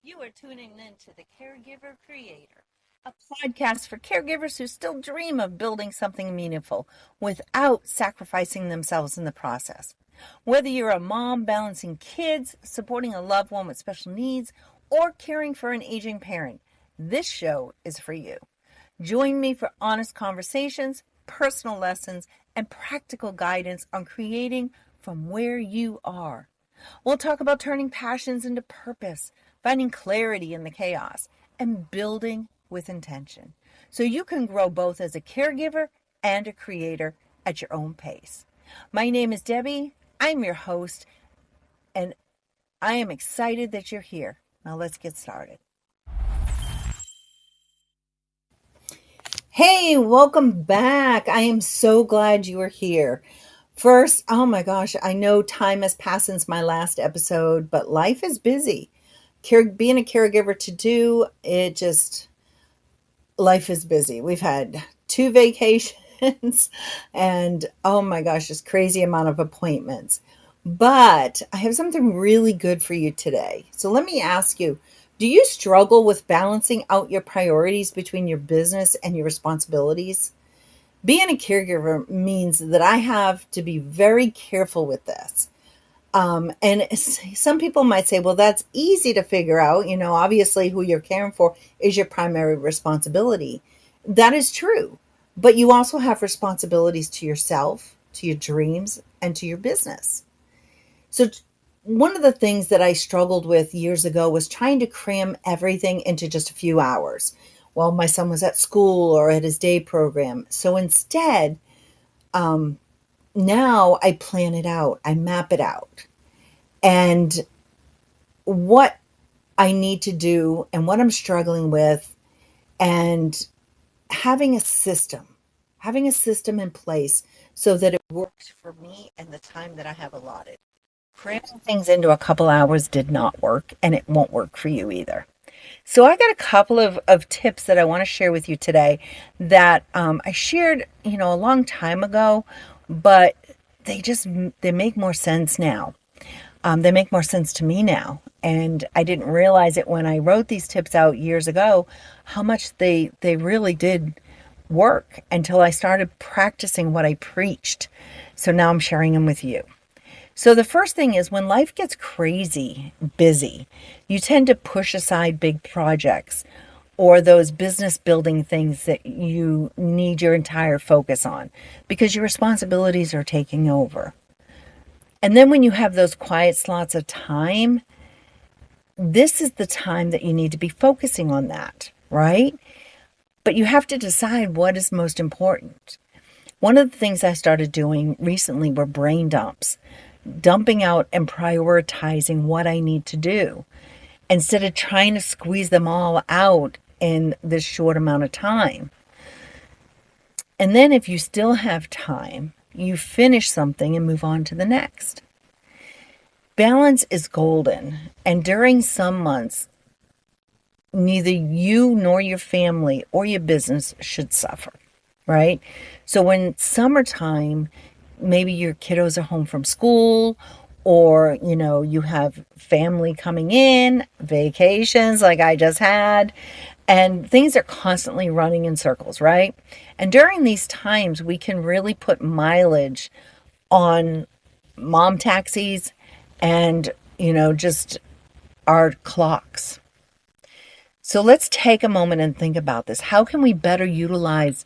You are tuning in to the Caregiver Creator, a podcast for caregivers who still dream of building something meaningful without sacrificing themselves in the process. Whether you're a mom balancing kids, supporting a loved one with special needs, or caring for an aging parent, this show is for you. Join me for honest conversations, personal lessons, and practical guidance on creating from where you are. We'll talk about turning passions into purpose, finding clarity in the chaos, and building with intention so you can grow both as a caregiver and a creator at your own pace. My name is Debbie. I'm your host, and I am excited that you're here. Now let's get started. Hey, welcome back. I am so glad you are here. First, oh my gosh, I know time has passed since my last episode, but life is busy. Being a caregiver life is busy. We've had 2 vacations and oh my gosh, this crazy amount of appointments. But I have something really good for you today. So let me ask you, do you struggle with balancing out your priorities between your business and your responsibilities? Being a caregiver means that I have to be very careful with this. And some people might say, well, that's easy to figure out. Obviously, who you're caring for is your primary responsibility. That is true. But you also have responsibilities to yourself, to your dreams, and to your business. So, one of the things that I struggled with years ago was trying to cram everything into just a few hours while my son was at school or at his day program. So instead, now I plan it out, I map it out. And what I need to do and what I'm struggling with, and having a system in place so that it works for me and the time that I have allotted. Cramming things into a couple hours did not work, and it won't work for you either. So I got a couple of tips that I want to share with you today that I shared, a long time ago, but they make more sense now. They make more sense to me now. And I didn't realize it when I wrote these tips out years ago, how much they really did work until I started practicing what I preached. So now I'm sharing them with you. So the first thing is, when life gets crazy busy, you tend to push aside big projects or those business building things that you need your entire focus on because your responsibilities are taking over. And then when you have those quiet slots of time, this is the time that you need to be focusing on that, right? But you have to decide what is most important. One of the things I started doing recently were brain dumps. Dumping out and prioritizing what I need to do instead of trying to squeeze them all out in this short amount of time. And then if you still have time, you finish something and move on to the next. Balance is golden, and during some months, neither you nor your family or your business should suffer, right? So when summertime, maybe your kiddos are home from school, or you have family coming in, vacations like I just had, and things are constantly running in circles, right? And during these times, we can really put mileage on mom taxis and just our clocks. So let's take a moment and think about this. How can we better utilize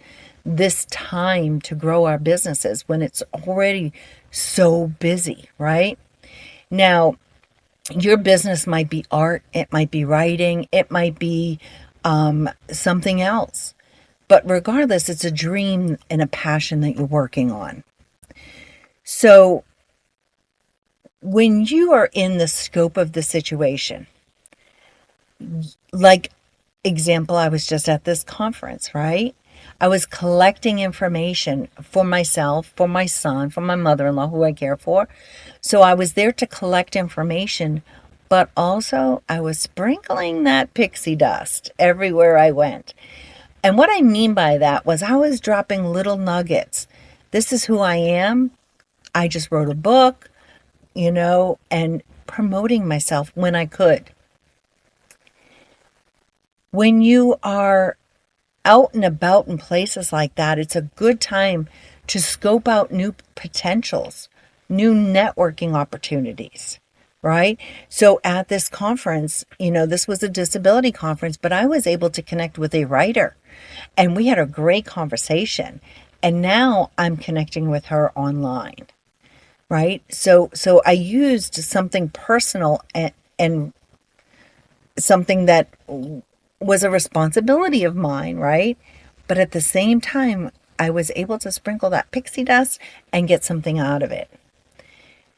this time to grow our businesses when it's already so busy, right? Now, your business might be art, it might be writing, it might be something else. But regardless, it's a dream and a passion that you're working on. So when you are in the scope of the situation, like example, I was just at this conference, right? I was collecting information for myself, for my son, for my mother-in-law, who I care for. So I was there to collect information, but also I was sprinkling that pixie dust everywhere I went. And what I mean by that was I was dropping little nuggets. This is who I am. I just wrote a book, and promoting myself when I could. When you are out and about in places like that, it's a good time to scope out new potentials, new networking opportunities, right? So at this conference, this was a disability conference, but I was able to connect with a writer and we had a great conversation. And now I'm connecting with her online, right? So I used something personal and something that was a responsibility of mine, right? But at the same time, I was able to sprinkle that pixie dust and get something out of it.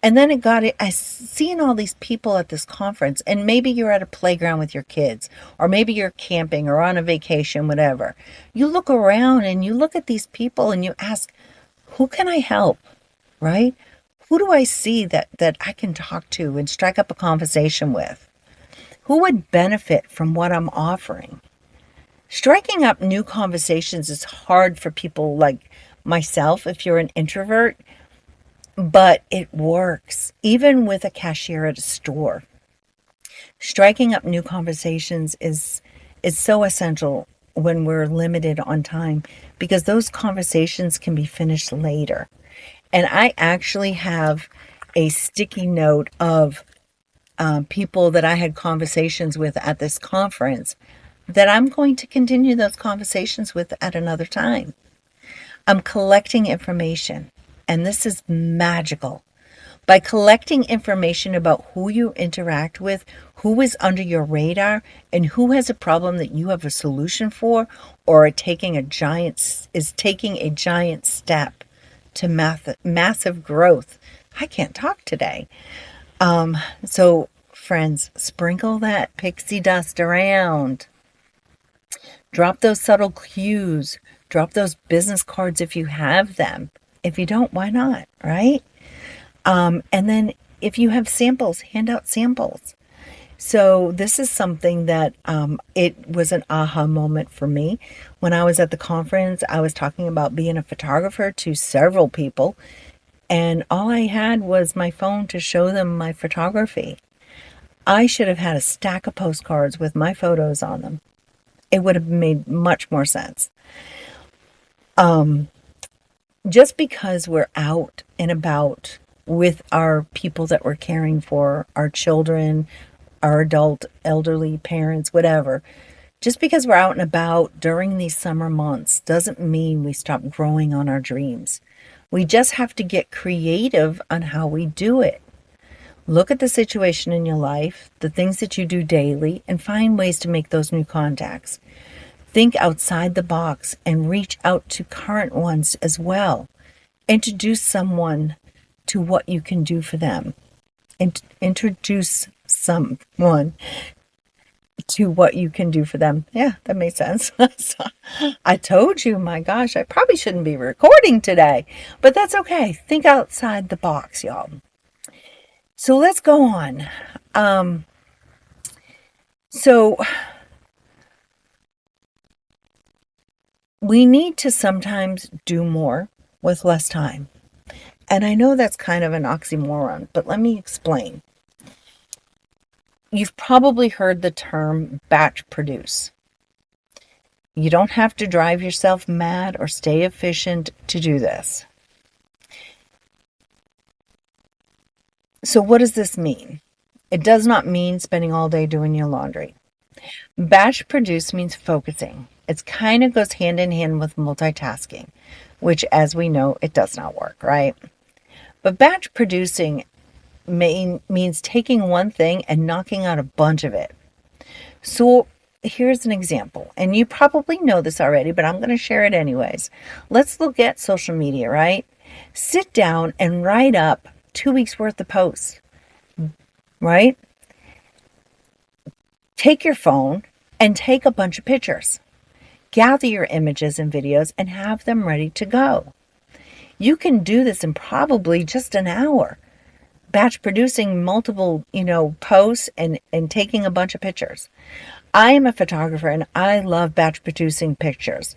And then I seen all these people at this conference, and maybe you're at a playground with your kids, or maybe you're camping or on a vacation, whatever. You look around and you look at these people and you ask, who can I help, right? Who do I see that I can talk to and strike up a conversation with? Who would benefit from what I'm offering? Striking up new conversations is hard for people like myself if you're an introvert, but it works. Even with a cashier at a store, striking up new conversations is so essential when we're limited on time because those conversations can be finished later. And I actually have a sticky note of people that I had conversations with at this conference that I'm going to continue those conversations with at another time. I'm collecting information, and this is magical. By collecting information about who you interact with, who is under your radar, and who has a problem that you have a solution for, or is taking a giant step to massive growth. I can't talk today. So friends, sprinkle that pixie dust around. Drop those subtle cues. Drop those business cards if you have them. If you don't, why not, right? And then if you have samples, hand out samples. So this is something that it was an aha moment for me. When I was at the conference, I was talking about being a photographer to several people, and all I had was my phone to show them my photography. I should have had a stack of postcards with my photos on them. It would have made much more sense. Just because we're out and about with our people that we're caring for, our children, our adult, elderly parents, whatever, just because we're out and about during these summer months doesn't mean we stop growing on our dreams. We just have to get creative on how we do it. Look at the situation in your life, the things that you do daily, and find ways to make those new contacts. Think outside the box and reach out to current ones as well. Introduce someone to what you can do for them. Introduce someone to what you can do for them. Yeah, that makes sense. I told you, my gosh, I probably shouldn't be recording today, but that's okay. Think outside the box, y'all. So let's go on. So we need to sometimes do more with less time. And I know that's kind of an oxymoron, but let me explain. You've probably heard the term batch produce. You don't have to drive yourself mad or stay efficient to do this. So what does this mean? It does not mean spending all day doing your laundry. Batch produce means focusing. It kind of goes hand in hand with multitasking, which, as we know, it does not work, right? But batch producing means taking one thing and knocking out a bunch of it. So here's an example, and you probably know this already, but I'm going to share it anyways. Let's look at social media, right? Sit down and write up 2 weeks worth of posts, right? Take your phone and take a bunch of pictures. Gather your images and videos and have them ready to go. You can do this in probably just an hour. Batch producing multiple, posts and taking a bunch of pictures. I am a photographer and I love batch producing pictures.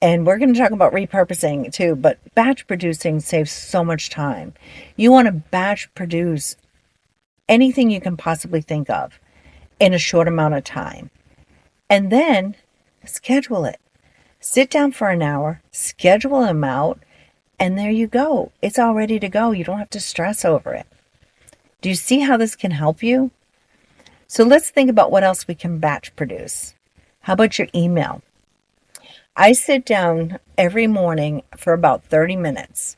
And we're going to talk about repurposing too, but batch producing saves so much time. You want to batch produce anything you can possibly think of in a short amount of time. And then schedule it. Sit down for an hour, schedule them out, and there you go. It's all ready to go. You don't have to stress over it. Do you see how this can help you? So let's think about what else we can batch produce. How about your email? I sit down every morning for about 30 minutes.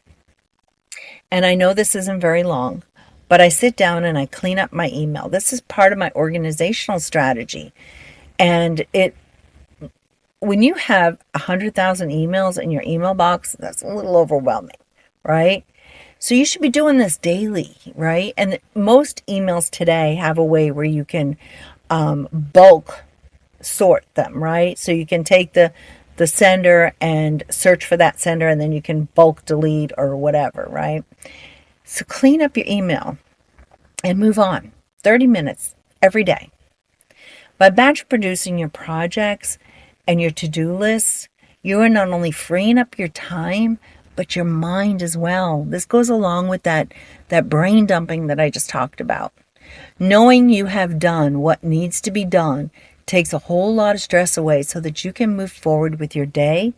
And I know this isn't very long, but I sit down and I clean up my email. This is part of my organizational strategy. And when you have 100,000 emails in your email box, that's a little overwhelming, right? So you should be doing this daily, right? And most emails today have a way where you can bulk sort them, right? So you can take the sender and search for that sender, and then you can bulk delete or whatever, right? So clean up your email and move on. 30 minutes every day. By batch producing your projects and your to-do lists, you are not only freeing up your time, but your mind as well. This goes along with that brain dumping that I just talked about. Knowing you have done what needs to be done takes a whole lot of stress away so that you can move forward with your day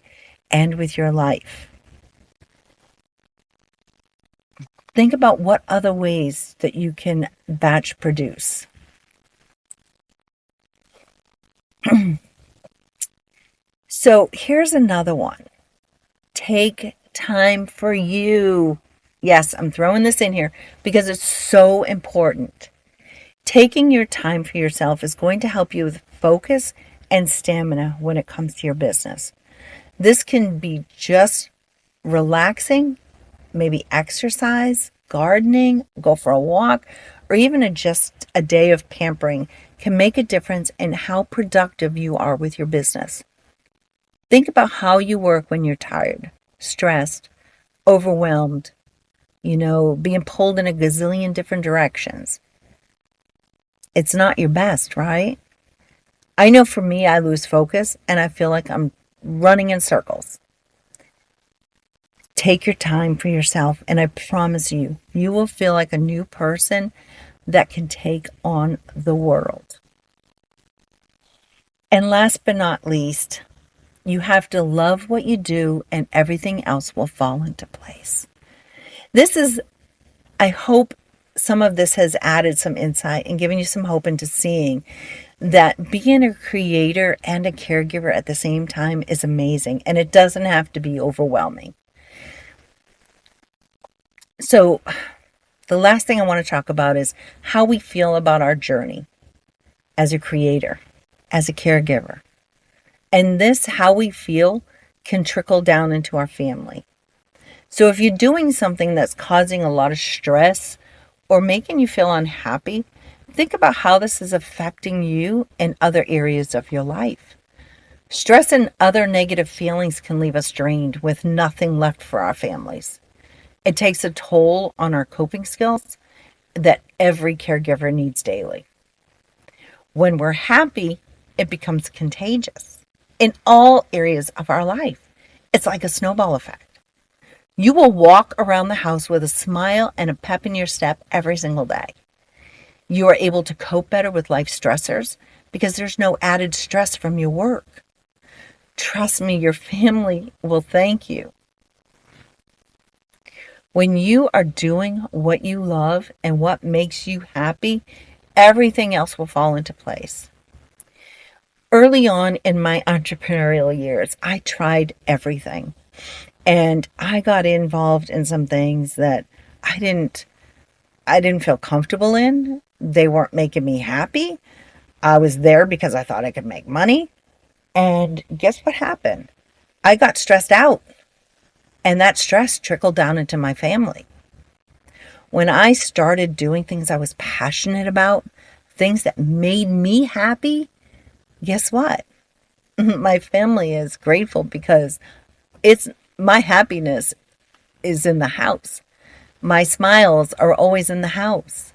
and with your life. Think about what other ways that you can batch produce. So here's another one. Take time for you. Yes, I'm throwing this in here because it's so important. Taking your time for yourself is going to help you with focus and stamina when it comes to your business. This can be just relaxing, maybe exercise, gardening, go for a walk, or even just a day of pampering can make a difference in how productive you are with your business. Think about how you work when you're tired, stressed, overwhelmed, being pulled in a gazillion different directions. It's not your best, right? I know for me, I lose focus and I feel like I'm running in circles. Take your time for yourself, and I promise you, you will feel like a new person that can take on the world. And last but not least, you have to love what you do and everything else will fall into place. I hope some of this has added some insight and given you some hope into seeing that being a creator and a caregiver at the same time is amazing, and it doesn't have to be overwhelming. So the last thing I want to talk about is how we feel about our journey as a creator, as a caregiver. And this, how we feel, can trickle down into our family. So if you're doing something that's causing a lot of stress or making you feel unhappy, think about how this is affecting you in other areas of your life. Stress and other negative feelings can leave us drained with nothing left for our families. It takes a toll on our coping skills that every caregiver needs daily. When we're happy, it becomes contagious in all areas of our life. It's like a snowball effect. You will walk around the house with a smile and a pep in your step every single day. You are able to cope better with life stressors because there's no added stress from your work. Trust me, your family will thank you. When you are doing what you love and what makes you happy, everything else will fall into place. Early on in my entrepreneurial years, I tried everything. And I got involved in some things that I didn't feel comfortable in. They weren't making me happy. I was there because I thought I could make money. And guess what happened? I got stressed out. And that stress trickled down into my family. When I started doing things I was passionate about, things that made me happy, guess what? My family is grateful because my happiness is in the house. My smiles are always in the house.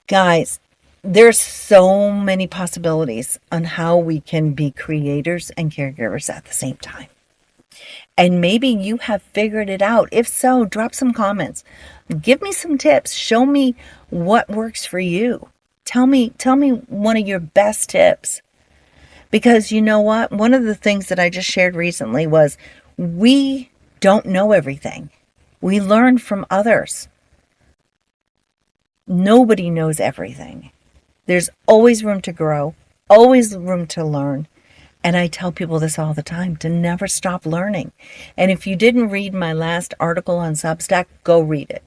Guys, there's so many possibilities on how we can be creators and caregivers at the same time. And maybe you have figured it out. If so, drop some comments. Give me some tips. Show me what works for you. Tell me one of your best tips. Because you know what? One of the things that I just shared recently was we don't know everything. We learn from others. Nobody knows everything. There's always room to grow, always room to learn. And I tell people this all the time, to never stop learning. And if you didn't read my last article on Substack, go read it.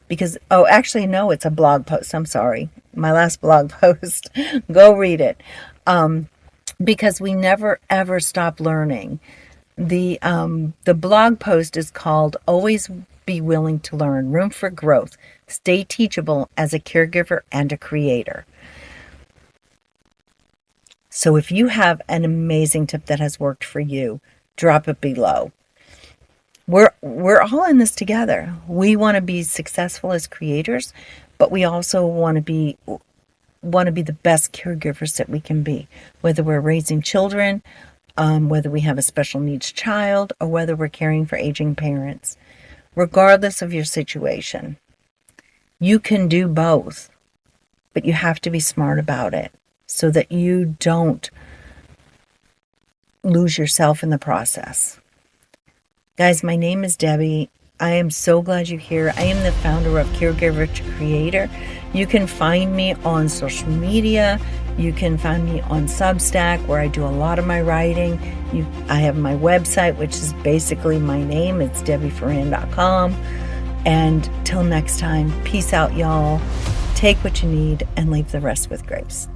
Because, oh, actually, no, it's a blog post. I'm sorry. My last blog post. Go read it. Because we never, ever stop learning. The blog post is called Always Be Willing to Learn, Room for Growth, Stay Teachable as a Caregiver and a Creator. So if you have an amazing tip that has worked for you, drop it below. We're all in this together. We want to be successful as creators, but we also want to be the best caregivers that we can be, whether we're raising children, whether we have a special needs child, or whether we're caring for aging parents. Regardless of your situation, you can do both, but you have to be smart about it so that you don't lose yourself in the process. Guys, my name is Debbie. I am so glad you're here. I am the founder of Caregiver to Creator. You can find me on social media. You can find me on Substack, where I do a lot of my writing. I have my website, which is basically my name. It's debbieferran.com. And till next time, peace out, y'all. Take what you need and leave the rest with grace.